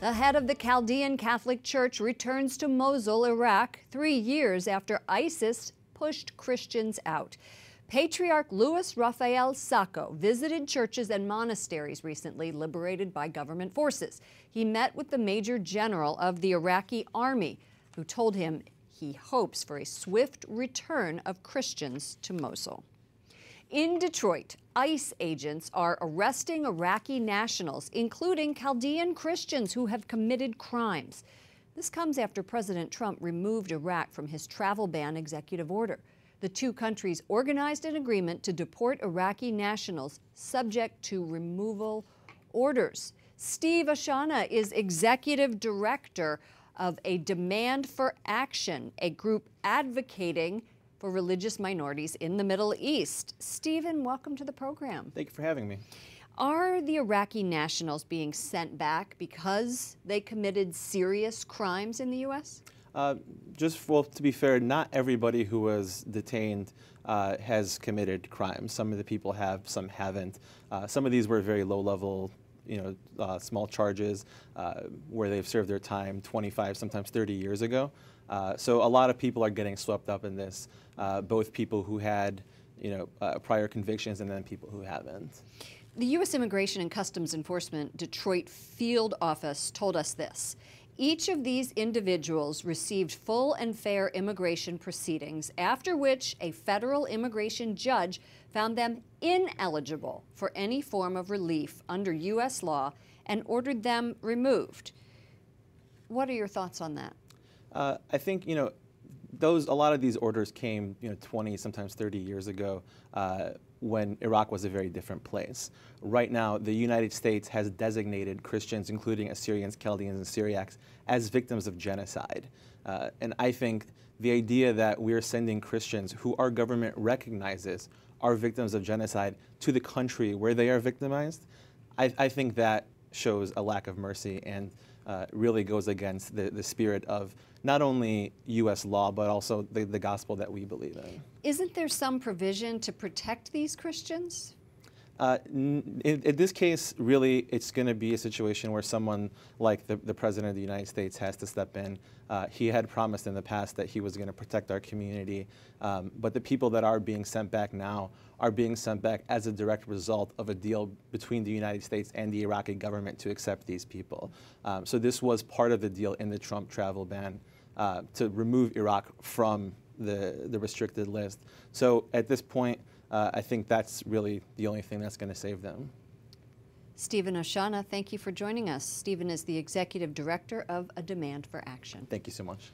The head of the Chaldean Catholic Church returns to Mosul, Iraq, 3 years after ISIS pushed Christians out. Patriarch Louis Raphael Sacco visited churches and monasteries recently liberated by government forces. He met with the Major General of the Iraqi army, who told him he hopes for a swift return of Christians to Mosul. In Detroit, ICE agents are arresting Iraqi nationals, including Chaldean Christians who have committed crimes. This comes after President Trump removed Iraq from his travel ban executive order. The two countries organized an agreement to deport Iraqi nationals subject to removal orders. Steve Oshana is executive director of a Demand for Action, a group advocating for religious minorities in the Middle East. Stephen, welcome to the program. Thank you for having me. Are the Iraqi nationals being sent back because they committed serious crimes in the U.S.? Well, to be fair, not everybody who was detained has committed crimes. Some of the people have, some haven't. Some of these were very low-level, small charges where they've served their time 25, sometimes 30 years ago. So a lot of people are getting swept up in this, both people who had, prior convictions and then people who haven't. The U.S. Immigration and Customs Enforcement Detroit field office told us this. Each of these individuals received full and fair immigration proceedings, after which a federal immigration judge found them ineligible for any form of relief under U.S. law and ordered them removed. What are your thoughts on that? I think, a lot of these orders came, 20, sometimes 30 years ago when Iraq was a very different place. Right now, the United States has designated Christians, including Assyrians, Chaldeans, and Syriacs, as victims of genocide. And I think the idea that we're sending Christians who our government recognizes are victims of genocide to the country where they are victimized, I think that shows a lack of mercy and really goes against the spirit of not only U.S. law, but also the gospel that we believe in. Isn't there some provision to protect these Christians? In this case, really, it's going to be a situation where someone like the President of the United States has to step in. He had promised in the past that he was going to protect our community, but the people that are being sent back now are being sent back as a direct result of a deal between the United States and the Iraqi government to accept these people. So this was part of the deal in the Trump travel ban to remove Iraq from the restricted list. So at this point, I think that's really the only thing that's going to save them. Stephen Oshana, thank you for joining us. Stephen is the executive director of A Demand for Action. Thank you so much.